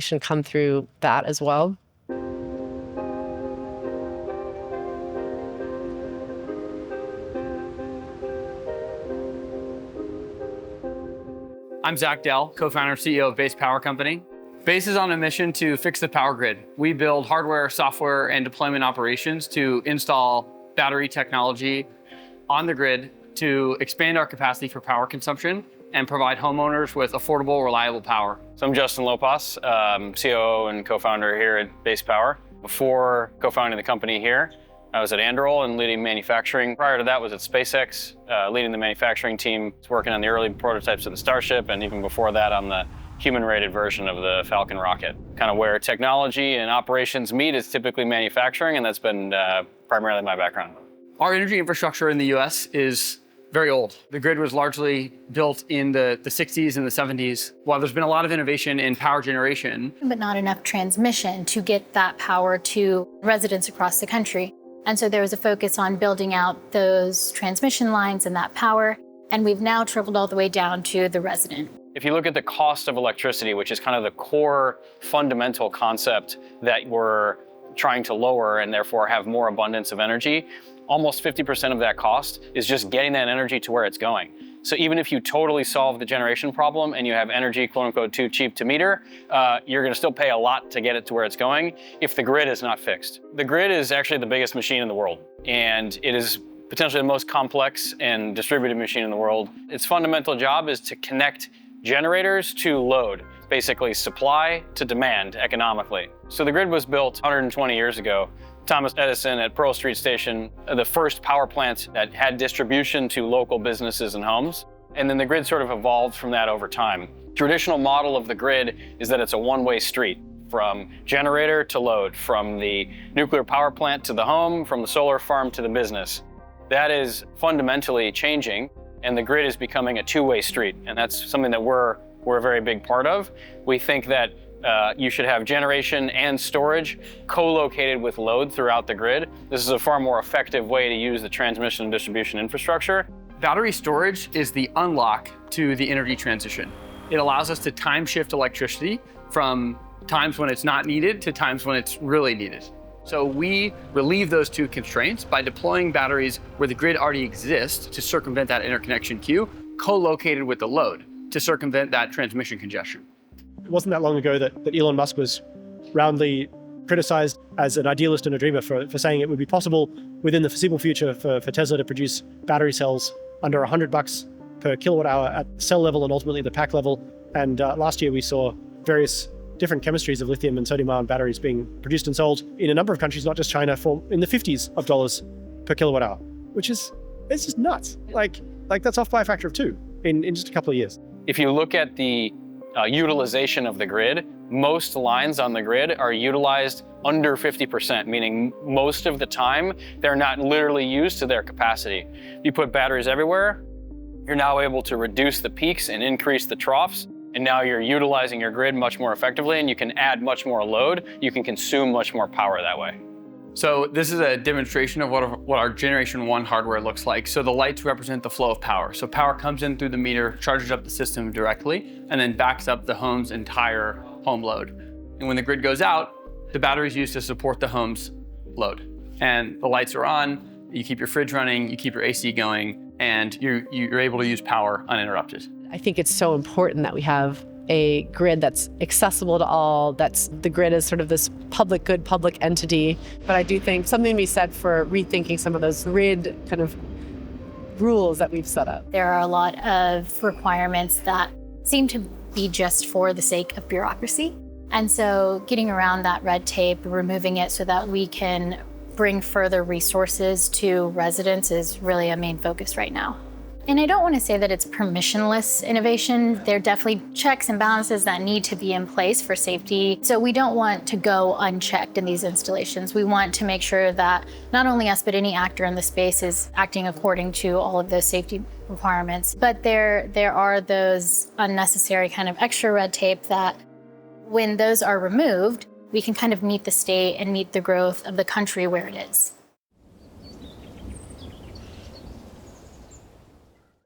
should come through that as well. I'm Zach Dell, co-founder and CEO of Base Power Company. Base is on a mission to fix the power grid. We build hardware, software, and deployment operations to install battery technology on the grid to expand our capacity for power consumption and provide homeowners with affordable, reliable power. So I'm Justin Lopas, COO and co-founder here at Base Power. Before co-founding the company here, I was at Anduril and leading manufacturing. Prior to that was at SpaceX, leading the manufacturing team, working on the early prototypes of the Starship, and even before that on the human-rated version of the Falcon rocket. Kind of where technology and operations meet is typically manufacturing, and that's been primarily my background. Our energy infrastructure in the US is very old. The grid was largely built in the 60s and the 70s. While there's been a lot of innovation in power generation, but not enough transmission to get that power to residents across the country. And so there was a focus on building out those transmission lines and that power, and we've now trickled all the way down to the resident. If you look at the cost of electricity, which is kind of the core fundamental concept that we're trying to lower and therefore have more abundance of energy, almost 50% of that cost is just getting that energy to where it's going. So even if you totally solve the generation problem and you have energy, quote unquote, too cheap to meter, you're gonna still pay a lot to get it to where it's going if the grid is not fixed. The grid is actually the biggest machine in the world, and it is potentially the most complex and distributed machine in the world. Its fundamental job is to connect generators to load, basically supply to demand economically. So the grid was built 120 years ago. Thomas Edison at Pearl Street Station, the first power plant that had distribution to local businesses and homes. And then the grid sort of evolved from that over time. Traditional model of the grid is that it's a one-way street from generator to load, from the nuclear power plant to the home, from the solar farm to the business. That is fundamentally changing, and the grid is becoming a two-way street. And that's something that we're a very big part of. We think that you should have generation and storage co-located with load throughout the grid. This is a far more effective way to use the transmission and distribution infrastructure. battery storage is the unlock to the energy transition. It allows us to time shift electricity from times when it's not needed to times when it's really needed. So we relieve those two constraints by deploying batteries where the grid already exists to circumvent that interconnection queue, co-located with the load to circumvent that transmission congestion. It wasn't that long ago that Elon Musk was roundly criticized as an idealist and a dreamer for saying it would be possible within the foreseeable future for Tesla to produce battery cells under $100 per kilowatt hour at cell level and ultimately the pack level. And last year we saw various different chemistries of lithium and sodium-ion batteries being produced and sold in a number of countries, not just China, for in the 50s of dollars per kilowatt hour, which is, it's just nuts. Like that's off by a factor of 2 in just a couple of years. If you look at the utilization of the grid, most lines on the grid are utilized under 50%, meaning most of the time they're not literally used to their capacity. You put batteries everywhere, you're now able to reduce the peaks and increase the troughs, and now you're utilizing your grid much more effectively, and you can add much more load, you can consume much more power that way. So this is a demonstration of what our Generation 1 hardware looks like. So the lights represent the flow of power. So power comes in through the meter, charges up the system directly, and then backs up the home's entire home load. And when the grid goes out, the battery is used to support the home's load. And the lights are on, you keep your fridge running, you keep your AC going, and you're able to use power uninterrupted. I think it's so important that we have a grid that's accessible to all, the grid is sort of this public good, public entity. But I do think something to be said for rethinking some of those grid kind of rules that we've set up. There are a lot of requirements that seem to be just for the sake of bureaucracy. And so getting around that red tape, removing it so that we can bring further resources to residents is really a main focus right now. And I don't want to say that it's permissionless innovation. There are definitely checks and balances that need to be in place for safety. So we don't want to go unchecked in these installations. We want to make sure that not only us, but any actor in the space is acting according to all of those safety requirements. But there are those unnecessary kind of extra red tape that when those are removed, we can kind of meet the state and meet the growth of the country where it is.